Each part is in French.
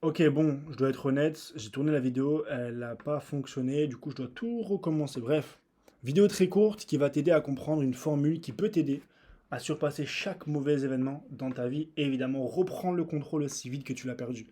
Ok, bon, je dois être honnête, j'ai tourné la vidéo, elle n'a pas fonctionné, du coup je dois tout recommencer. Bref, vidéo très courte qui va t'aider à comprendre une formule qui peut t'aider à surpasser chaque mauvais événement dans ta vie et évidemment reprendre le contrôle aussi vite que tu l'as perdu.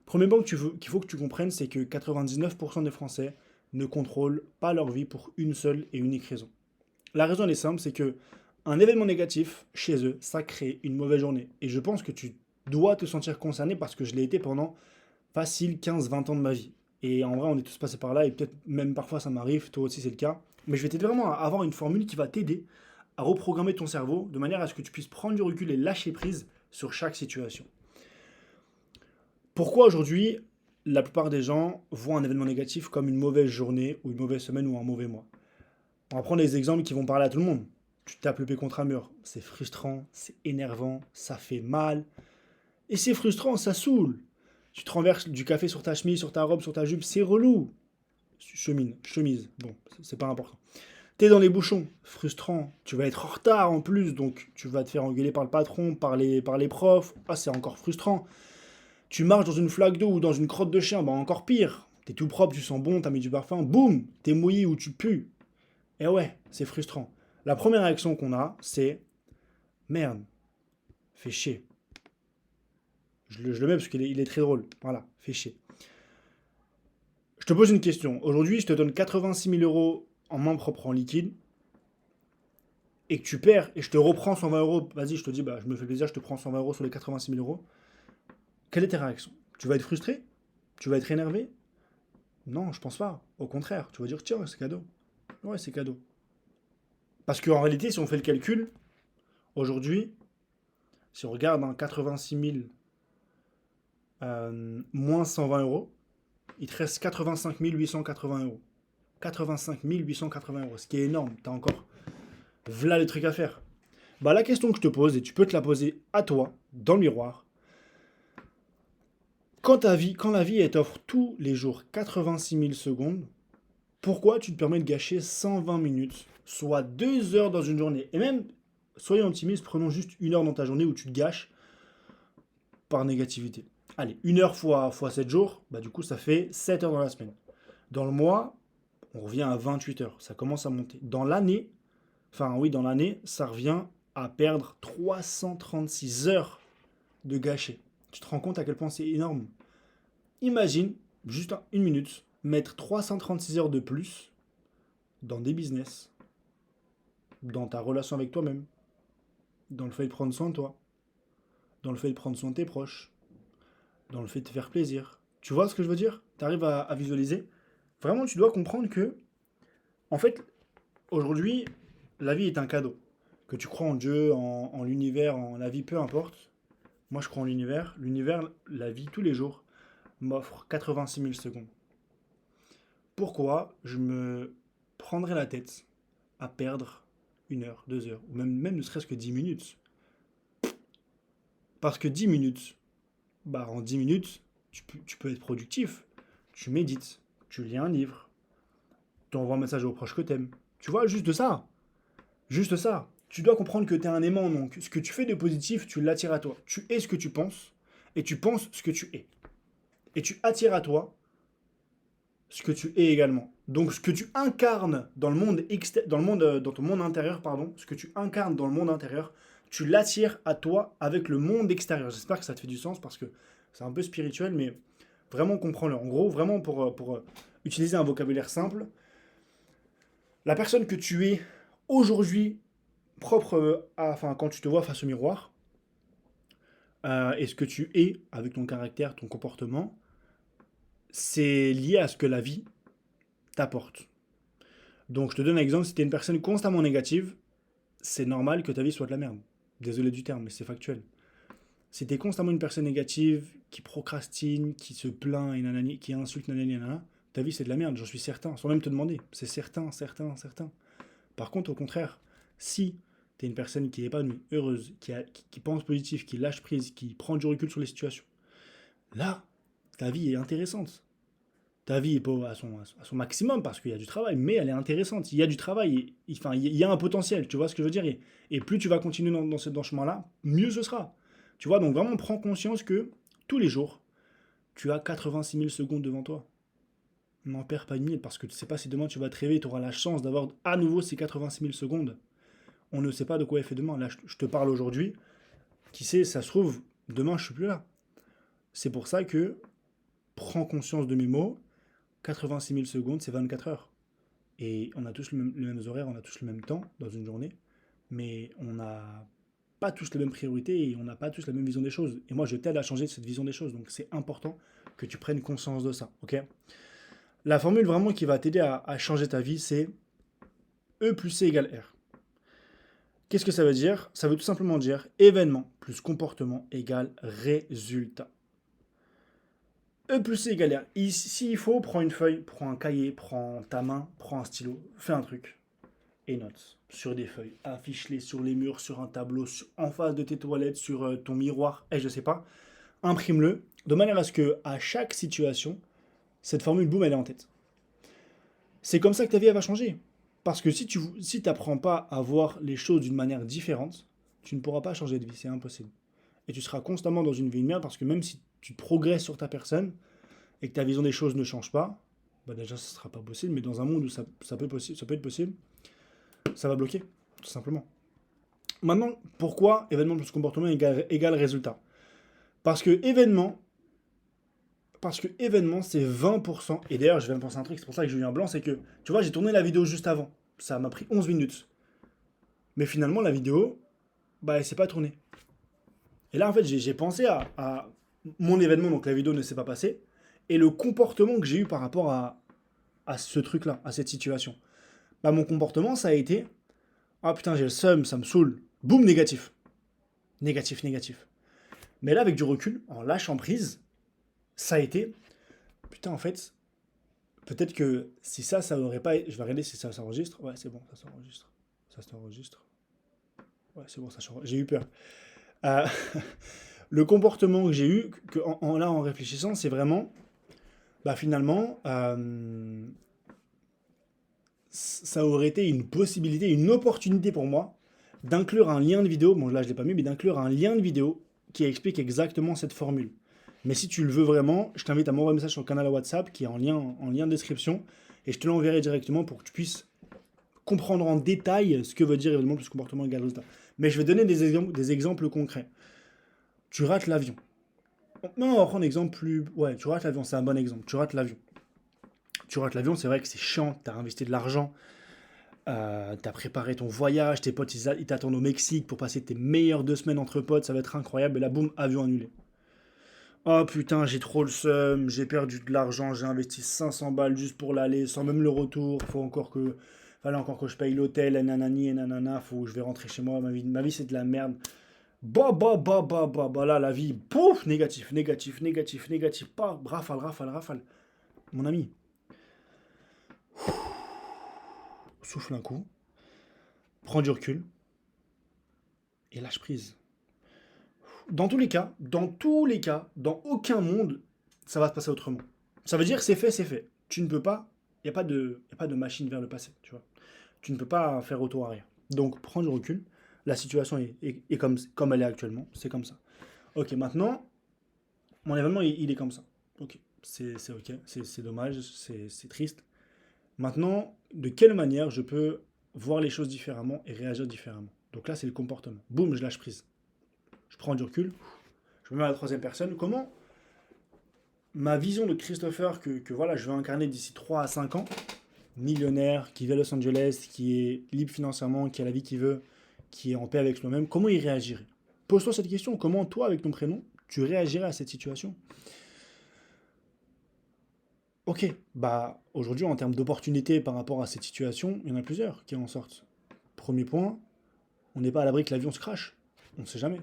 Premier point qu'il faut que tu comprennes, c'est que 99% des Français ne contrôlent pas leur vie pour une seule et unique raison. La raison elle est simple, c'est que un événement négatif chez eux, ça crée une mauvaise journée. Et je pense que tu dois te sentir concerné parce que je l'ai été pendant facile 15-20 ans de ma vie. Et en vrai, on est tous passés par là, et peut-être même parfois ça m'arrive, toi aussi c'est le cas. Mais je vais t'aider vraiment à avoir une formule qui va t'aider à reprogrammer ton cerveau de manière à ce que tu puisses prendre du recul et lâcher prise sur chaque situation. Pourquoi aujourd'hui la plupart des gens voient un événement négatif comme une mauvaise journée ou une mauvaise semaine ou un mauvais mois? On va prendre des exemples qui vont parler à tout le monde. Tu tapes le pied contre un mur, c'est frustrant, c'est énervant, ça fait mal, et c'est frustrant, ça saoule. Tu te renverses du café sur ta chemise, sur ta robe, sur ta jupe, c'est relou. Chemise, bon, c'est pas important. T'es dans les bouchons, frustrant. Tu vas être en retard en plus, donc tu vas te faire engueuler par le patron, par les profs. Ah, c'est encore frustrant. Tu marches dans une flaque d'eau ou dans une crotte de chien, bah encore pire. T'es tout propre, tu sens bon, t'as mis du parfum, boum, t'es mouillé ou tu pues. Et ouais, c'est frustrant. La première réaction qu'on a, c'est merde, fait chier. Je le mets parce qu'il est très drôle. Voilà, fait chier. Je te pose une question. Aujourd'hui, je te donne 86 000 euros en main propre en liquide et que tu perds et je te reprends 120 euros. Vas-y, je te dis, bah, je me fais plaisir, je te prends 120 euros sur les 86 000 euros. Quelle est ta réaction? Tu vas être frustré? Tu vas être énervé? Non, je pense pas. Au contraire, tu vas dire, tiens, c'est cadeau. Ouais, c'est cadeau. Parce qu'en réalité, si on fait le calcul, aujourd'hui, si on regarde un 86 000 moins 120 euros, il te reste 85 880 euros. 85 880 euros, ce qui est énorme. T'as encore voilà les trucs à faire. Bah, la question que je te pose, et tu peux te la poser à toi, dans le miroir, quand la vie elle t'offre tous les jours 86 000 secondes, pourquoi tu te permets de gâcher 120 minutes, soit 2 heures dans une journée? Et même, soyons optimistes, prenons juste une heure dans ta journée où tu te gâches par négativité. Allez, une heure fois 7 jours, bah du coup ça fait 7 heures dans la semaine. Dans le mois, on revient à 28 heures, ça commence à monter. Dans l'année, ça revient à perdre 336 heures de gâcher. Tu te rends compte à quel point c'est énorme? Imagine, juste une minute, mettre 336 heures de plus dans des business, dans ta relation avec toi-même, dans le fait de prendre soin de toi, dans le fait de prendre soin de tes proches, dans le fait de te faire plaisir. Tu vois ce que je veux dire? Tu arrives à visualiser? Vraiment, tu dois comprendre que, en fait, aujourd'hui, la vie est un cadeau. Que tu crois en Dieu, en l'univers, en la vie, peu importe. Moi, je crois en l'univers. L'univers, la vie, tous les jours, m'offre 86 000 secondes. Pourquoi je me prendrais la tête à perdre une heure, 2 heures, ou même ne serait-ce que 10 minutes? Parce que 10 minutes, bah en 10 minutes, tu peux être productif. Tu médites, tu lis un livre, tu envoies un message aux proches que t'aimes. Tu vois, juste ça. Juste ça. Tu dois comprendre que tu es un aimant, donc ce que tu fais de positif, tu l'attires à toi. Tu es ce que tu penses, et tu penses ce que tu es. Et tu attires à toi ce que tu es également. Donc ce que tu incarnes dans le monde dans ton monde intérieur, pardon, ce que tu incarnes dans le monde intérieur, tu l'attires à toi avec le monde extérieur. J'espère que ça te fait du sens parce que c'est un peu spirituel, mais vraiment comprends-le. En gros, vraiment pour utiliser un vocabulaire simple, la personne que tu es aujourd'hui, enfin, quand tu te vois face au miroir, et ce que tu es avec ton caractère, ton comportement, c'est lié à ce que la vie t'apporte. Donc je te donne un exemple, si tu es une personne constamment négative, c'est normal que ta vie soit de la merde. Désolé du terme, mais c'est factuel. Si tu es constamment une personne négative, qui procrastine, qui se plaint, et nanani, qui insulte, nanani, nanana, ta vie c'est de la merde, j'en suis certain, sans même te demander. C'est certain, certain, certain. Par contre, au contraire, si tu es une personne qui est épanouie, heureuse, qui pense positif, qui lâche prise, qui prend du recul sur les situations, là, ta vie est intéressante. Ta vie est pas à son maximum parce qu'il y a du travail, mais elle est intéressante. Il y a du travail, enfin, il y a un potentiel, tu vois ce que je veux dire? Et plus tu vas continuer dans ce chemin-là, mieux ce sera. Tu vois, donc vraiment prends conscience que tous les jours, Tu as 86 000 secondes devant toi. N'en perds pas une minute parce que tu ne sais pas si demain tu vas te réveiller, tu auras la chance d'avoir à nouveau ces 86 000 secondes. On ne sait pas de quoi est fait demain. Là, je te parle aujourd'hui. Qui sait, ça se trouve, demain, je suis plus là. C'est pour ça que prends conscience de mes mots. 86 000 secondes, c'est 24 heures. Et on a tous les mêmes horaires, on a tous le même temps dans une journée. Mais on n'a pas tous les mêmes priorités et on n'a pas tous la même vision des choses. Et moi, je t'aide à changer cette vision des choses. Donc, c'est important que tu prennes conscience de ça. Ok? La formule vraiment qui va t'aider à changer ta vie, c'est E plus C égale R. Qu'est-ce que ça veut dire? Ça veut tout simplement dire événement plus comportement égale résultat. E plus C égale R. S'il faut, prends une feuille, prends un cahier, prends ta main, prends un stylo, fais un truc. Et note sur des feuilles, affiche-les sur les murs, sur un tableau, en face de tes toilettes, sur ton miroir, et je sais pas. Imprime-le, de manière à ce que à chaque situation, cette formule, boum, elle est en tête. C'est comme ça que ta vie, elle va changer. Parce que si t'apprends pas à voir les choses d'une manière différente, tu ne pourras pas changer de vie, c'est impossible. Et tu seras constamment dans une vie de merde parce que même si tu progresses sur ta personne et que ta vision des choses ne change pas, bah déjà ce sera pas possible, mais dans un monde où ça peut être possible, ça va bloquer, tout simplement. Maintenant, pourquoi événement plus comportement égale résultat? Parce que événement, c'est 20%. Et d'ailleurs, je viens de penser à un truc, c'est pour ça que j'ai eu un blanc, c'est que, tu vois, j'ai tourné la vidéo juste avant. Ça m'a pris 11 minutes. Mais finalement, la vidéo, bah, elle s'est pas tournée. Et là, en fait, j'ai pensé à mon événement, donc la vidéo ne s'est pas passée, et le comportement que j'ai eu par rapport à ce truc-là, à cette situation. Bah, mon comportement, ça a été, ah putain, j'ai le seum, ça me saoule. Boum, négatif. Négatif, négatif. Mais là, avec du recul, en lâchant prise, ça a été, putain, en fait, peut-être que si ça aurait pas. Je vais regarder si ça s'enregistre. Ouais, c'est bon, ça s'enregistre. Ça s'enregistre. Ouais, c'est bon, ça s'enregistre. J'ai eu peur. Euh, le comportement que j'ai eu, là, en réfléchissant, c'est vraiment. Bah, finalement, ça aurait été une possibilité, une opportunité pour moi d'inclure un lien de vidéo. Bon, là, je l'ai pas mis, mais d'inclure un lien de vidéo qui explique exactement cette formule. Mais si tu le veux vraiment, je t'invite à m'envoyer un message sur le canal WhatsApp qui est en lien de description et je te l'enverrai directement pour que tu puisses comprendre en détail ce que veut dire évidemment plus comportement égal résultat. Mais je vais donner des exemples concrets. Tu rates l'avion. Non, on va prendre un exemple plus. Ouais, tu rates l'avion, c'est un bon exemple. Tu rates l'avion. Tu rates l'avion, c'est vrai que c'est chiant, tu as investi de l'argent, tu as préparé ton voyage, tes potes ils t'attendent au Mexique pour passer tes meilleures 2 semaines entre potes, ça va être incroyable, et là boum, avion annulé. Oh putain, j'ai trop le seum, j'ai perdu de l'argent, j'ai investi 500 balles juste pour l'aller, sans même le retour. Fallait encore que je paye l'hôtel, et nanani, et nanana, je vais rentrer chez moi, ma vie c'est de la merde. Bah, là, la vie, pouf, négatif, négatif, négatif, négatif, pas, rafale, rafale, rafale. Mon ami, souffle un coup, prends du recul, et lâche prise. Dans aucun monde, ça va se passer autrement. Ça veut dire c'est fait, c'est fait. Tu ne peux pas, il n'y a pas de machine vers le passé, tu vois. Tu ne peux pas faire retour arrière. Donc, prends du recul. La situation est comme elle est actuellement. C'est comme ça. Ok, maintenant, mon événement, il est comme ça. Ok, c'est ok. C'est dommage, c'est triste. Maintenant, de quelle manière je peux voir les choses différemment et réagir différemment? Donc là, c'est le comportement. Boum, je lâche prise. Je prends du recul. Je me mets à la troisième personne. Comment ma vision de Christopher que voilà, je veux incarner d'ici 3 à 5 ans, millionnaire, qui vit à Los Angeles, qui est libre financièrement, qui a la vie qu'il veut, qui est en paix avec soi-même, comment il réagirait? Pose-toi cette question. Comment toi, avec ton prénom, tu réagirais à cette situation? Ok, bah aujourd'hui, en termes d'opportunités par rapport à cette situation, il y en a plusieurs qui en sortent. Premier point, on n'est pas à l'abri que l'avion se crache. On ne sait jamais.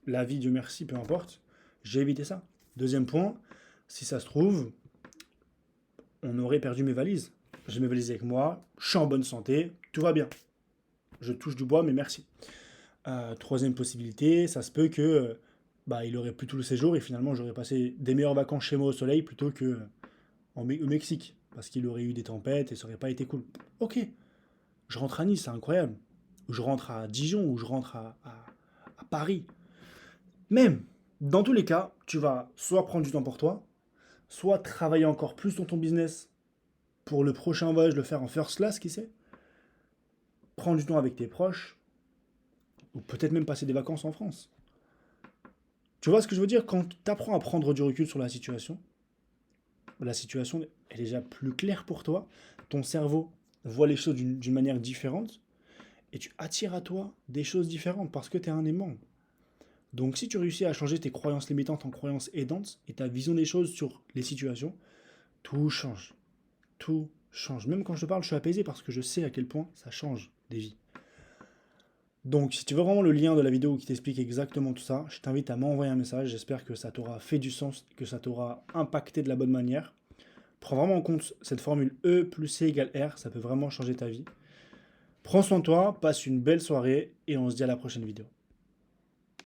La vie, Dieu merci, peu importe. J'ai évité ça. Deuxième point, si ça se trouve, on aurait perdu mes valises. J'ai mes valises avec moi, je suis en bonne santé, tout va bien. Je touche du bois, mais merci. Troisième possibilité, ça se peut que bah, il aurait plus tout le séjour et finalement j'aurais passé des meilleures vacances chez moi au soleil plutôt que au Mexique. Parce qu'il aurait eu des tempêtes et ça aurait pas été cool. Ok, je rentre à Nice, c'est incroyable. Ou je rentre à Dijon, ou je rentre à Paris. Même, dans tous les cas, tu vas soit prendre du temps pour toi, soit travailler encore plus dans ton business pour le prochain voyage, le faire en first class, qui sait, prendre du temps avec tes proches, ou peut-être même passer des vacances en France. Tu vois ce que je veux dire? Quand tu apprends à prendre du recul sur la situation est déjà plus claire pour toi, ton cerveau voit les choses d'une manière différente, et tu attires à toi des choses différentes parce que tu es un aimant. Donc si tu réussis à changer tes croyances limitantes en croyances aidantes et ta vision des choses sur les situations, tout change. Tout change. Même quand je te parle, je suis apaisé parce que je sais à quel point ça change des vies. Donc si tu veux vraiment le lien de la vidéo qui t'explique exactement tout ça, je t'invite à m'envoyer un message. J'espère que ça t'aura fait du sens, que ça t'aura impacté de la bonne manière. Prends vraiment en compte cette formule E plus C égale R, ça peut vraiment changer ta vie. Prends soin de toi, passe une belle soirée et on se dit à la prochaine vidéo.